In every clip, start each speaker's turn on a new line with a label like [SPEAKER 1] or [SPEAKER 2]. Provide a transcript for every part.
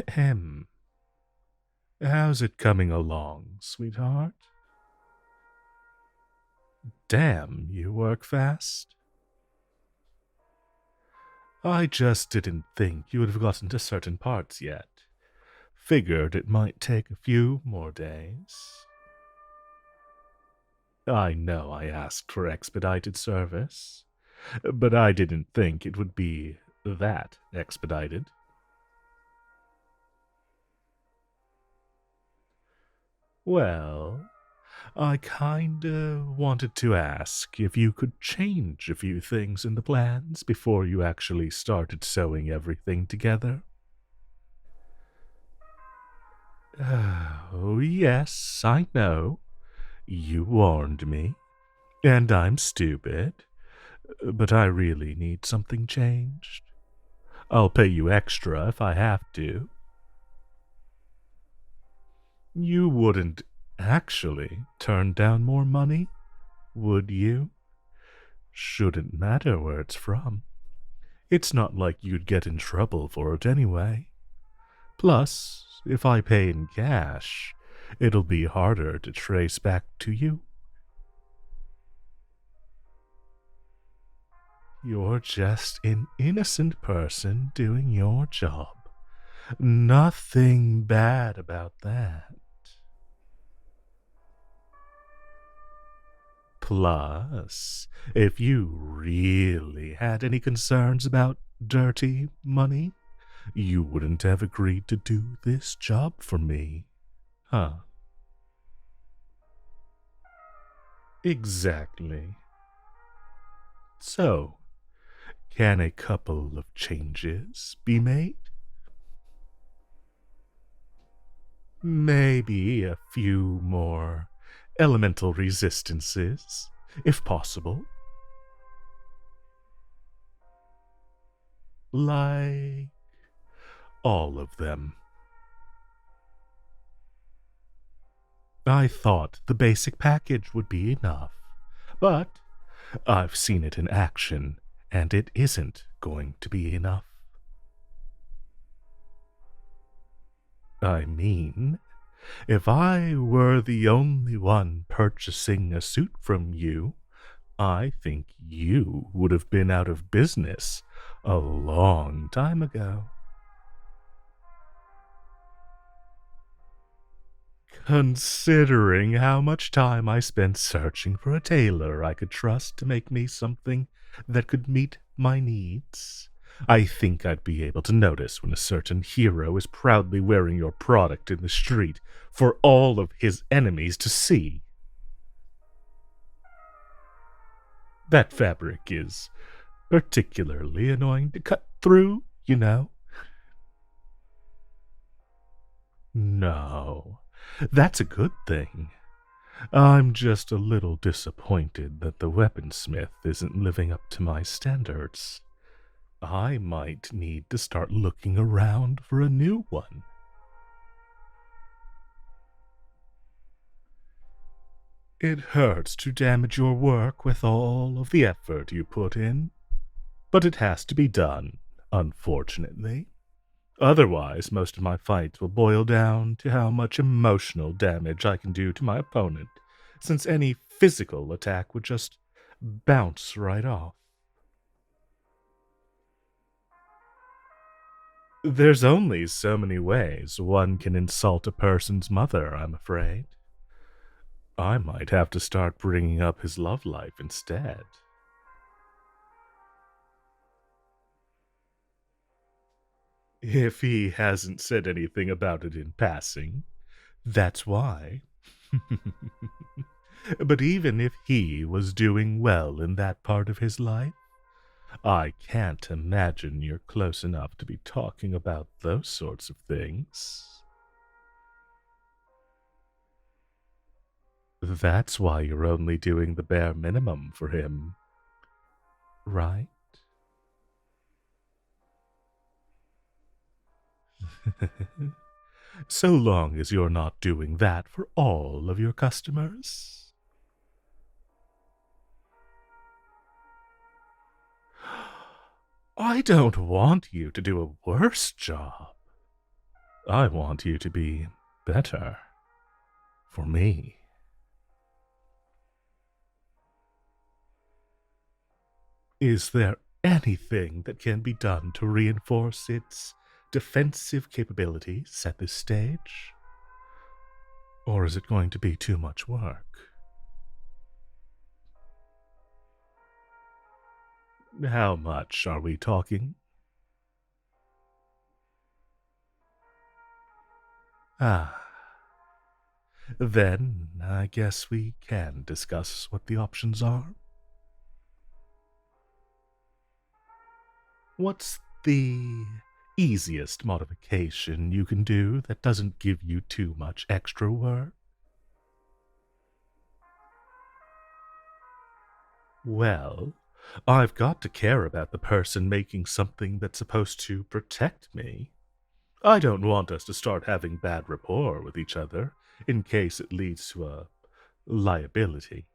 [SPEAKER 1] Ahem. How's it coming along, sweetheart? Damn, you work fast. I just didn't think you would have gotten to certain parts yet. Figured it might take a few more days. I know I asked for expedited service, but I didn't think it would be that expedited. Well, I kinda wanted to ask if you could change a few things in the plans before you actually started sewing everything together. Oh, yes, I know. You warned me, and I'm stupid, but I really need something changed. I'll pay you extra if I have to. You wouldn't actually turn down more money, would you? Shouldn't matter where it's from. It's not like you'd get in trouble for it anyway. Plus, if I pay in cash, it'll be harder to trace back to you. You're just an innocent person doing your job. Nothing bad about that. Plus, if you really had any concerns about dirty money, you wouldn't have agreed to do this job for me. Huh? Exactly. So, can a couple of changes be made? Maybe a few more elemental resistances, if possible. Like all of them. I thought the basic package would be enough, but I've seen it in action, and it isn't going to be enough. I mean, if I were the only one purchasing a suit from you, I think you would have been out of business a long time ago. Considering how much time I spent searching for a tailor I could trust to make me something that could meet my needs, I think I'd be able to notice when a certain hero is proudly wearing your product in the street for all of his enemies to see. That fabric is particularly annoying to cut through, you know. No, that's a good thing. I'm just a little disappointed that the weaponsmith isn't living up to my standards. I might need to start looking around for a new one. It hurts to damage your work with all of the effort you put in, but it has to be done, unfortunately. Otherwise, most of my fights will boil down to how much emotional damage I can do to my opponent, since any physical attack would just bounce right off. There's only so many ways one can insult a person's mother, I'm afraid. I might have to start bringing up his love life instead. If he hasn't said anything about it in passing, that's why. But even if he was doing well in that part of his life, I can't imagine you're close enough to be talking about those sorts of things. That's why you're only doing the bare minimum for him, right? So long as you're not doing that for all of your customers. I don't want you to do a worse job. I want you to be better. For me. Is there anything that can be done to reinforce its defensive capabilities at this stage? Or is it going to be too much work? How much are we talking? Ah, then I guess we can discuss what the options are. What's the easiest modification you can do that doesn't give you too much extra work? Well, I've got to care about the person making something that's supposed to protect me. I don't want us to start having bad rapport with each other in case it leads to a liability.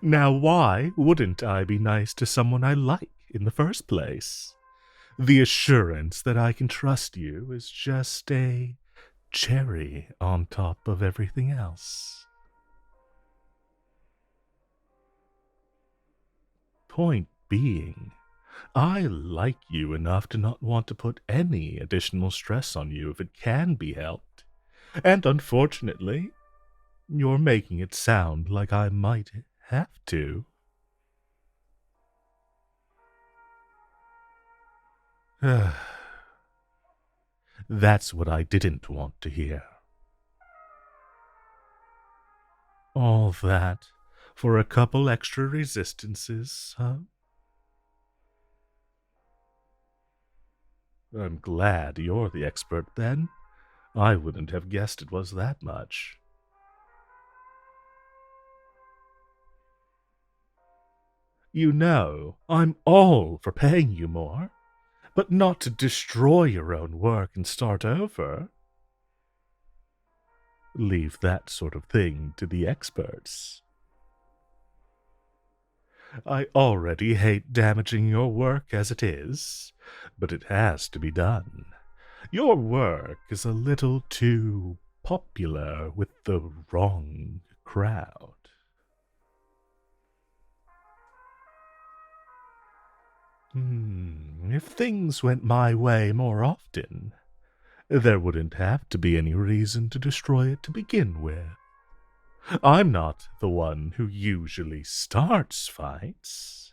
[SPEAKER 1] Now, why wouldn't I be nice to someone I like in the first place? The assurance that I can trust you is just a cherry on top of everything else. Point being, I like you enough to not want to put any additional stress on you if it can be helped. And unfortunately, you're making it sound like I might have to. That's what I didn't want to hear. All that for a couple extra resistances, huh? I'm glad you're the expert then. I wouldn't have guessed it was that much. You know, I'm all for paying you more, but not to destroy your own work and start over. Leave that sort of thing to the experts. I already hate damaging your work as it is, but it has to be done. Your work is a little too popular with the wrong crowd. If things went my way more often, there wouldn't have to be any reason to destroy it to begin with. I'm not the one who usually starts fights.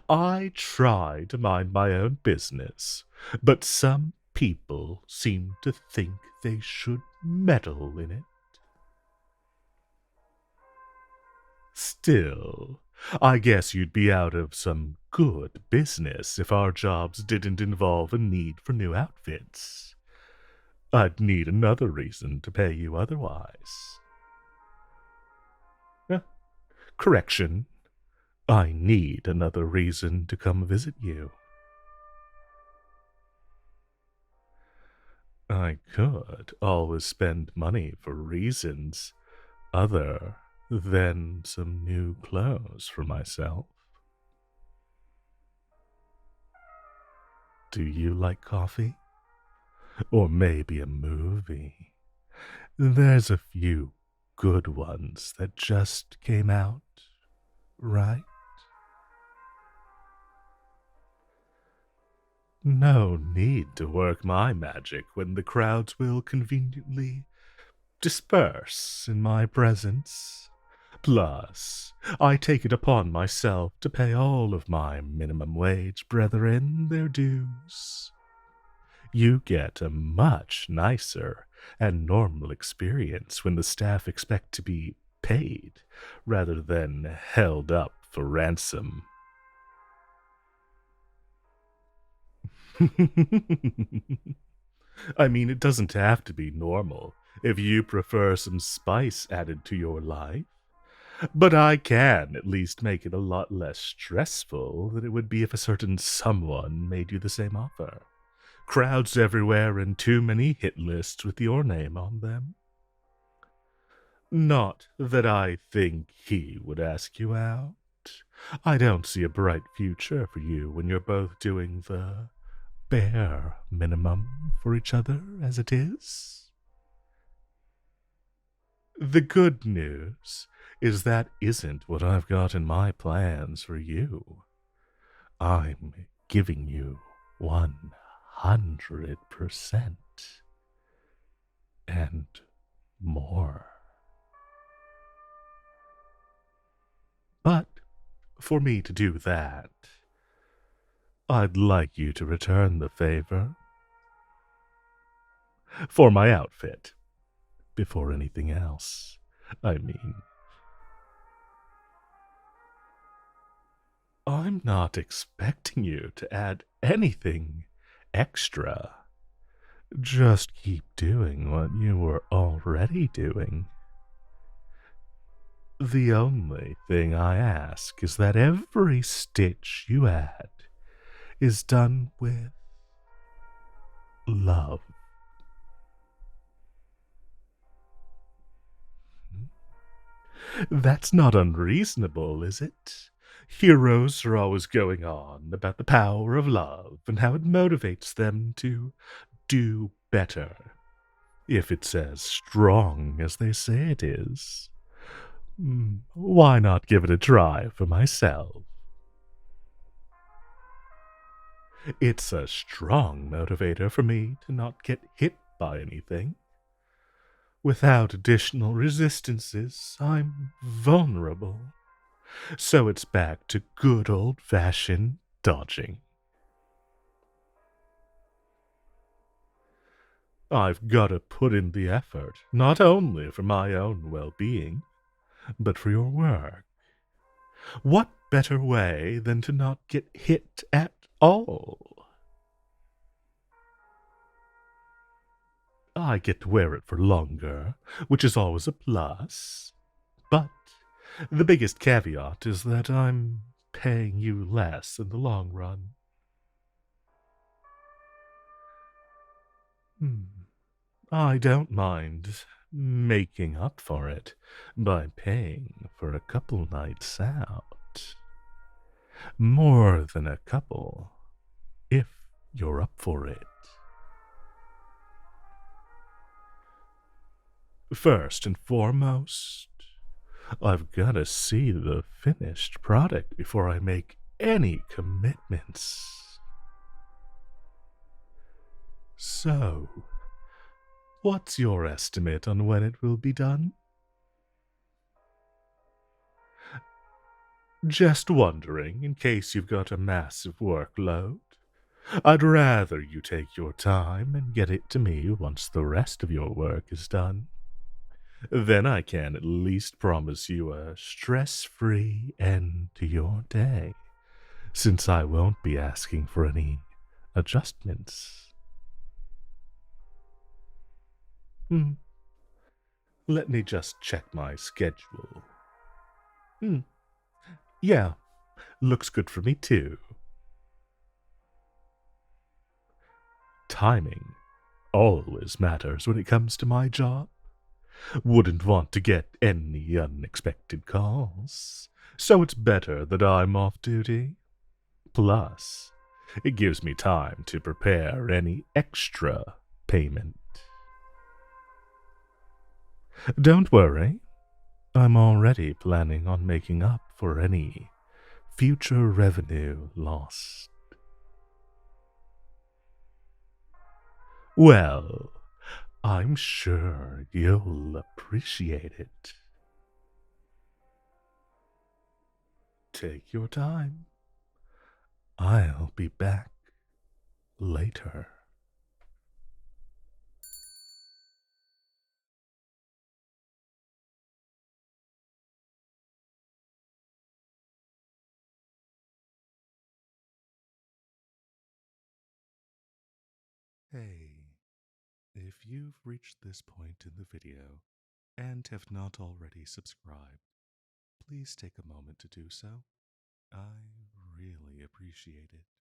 [SPEAKER 1] I try to mind my own business, but some people seem to think they should meddle in it. Still, I guess you'd be out of some good business if our jobs didn't involve a need for new outfits. I'd need another reason to pay you otherwise. Eh, Correction. I need another reason to come visit you. I could always spend money for reasons other than some new clothes for myself. Do you like coffee? Or maybe a movie? There's a few good ones that just came out, right? No need to work my magic when the crowds will conveniently disperse in my presence. Plus, I take it upon myself to pay all of my minimum wage brethren their dues. You get a much nicer and normal experience when the staff expect to be paid rather than held up for ransom. I mean, it doesn't have to be normal if you prefer some spice added to your life. But I can at least make it a lot less stressful than it would be if a certain someone made you the same offer. Crowds everywhere and too many hit lists with your name on them. Not that I think he would ask you out. I don't see a bright future for you when you're both doing the bare minimum for each other as it is. The good news is that isn't what I've got in my plans for you. I'm giving you 100% and more. But for me to do that, I'd like you to return the favor for my outfit before anything else. I mean, I'm not expecting you to add anything extra. Just keep doing what you were already doing. The only thing I ask is that every stitch you add is done with love. That's not unreasonable, is it? Heroes are always going on about the power of love and how it motivates them to do better. If it's as strong as they say it is, why not give it a try for myself? It's a strong motivator for me to not get hit by anything. Without additional resistances, I'm vulnerable. So it's back to good old-fashioned dodging. I've got to put in the effort, not only for my own well-being, but for your work. What better way than to not get hit at all? I get to wear it for longer, which is always a plus. But the biggest caveat is that I'm paying you less in the long run. I don't mind making up for it by paying for a couple nights out. More than a couple, if you're up for it. First and foremost, I've got to see the finished product before I make any commitments. So, what's your estimate on when it will be done? Just wondering, in case you've got a massive workload. I'd rather you take your time and get it to me once the rest of your work is done. Then I can at least promise you a stress-free end to your day, since I won't be asking for any adjustments. Let me just check my schedule. Yeah, looks good for me too. Timing always matters when it comes to my job. Wouldn't want to get any unexpected calls, so it's better that I'm off duty. Plus, it gives me time to prepare any extra payment. Don't worry, I'm already planning on making up for any future revenue lost. Well, I'm sure you'll appreciate it. Take your time. I'll be back later. Hey, if you've reached this point in the video and have not already subscribed, please take a moment to do so. I really appreciate it.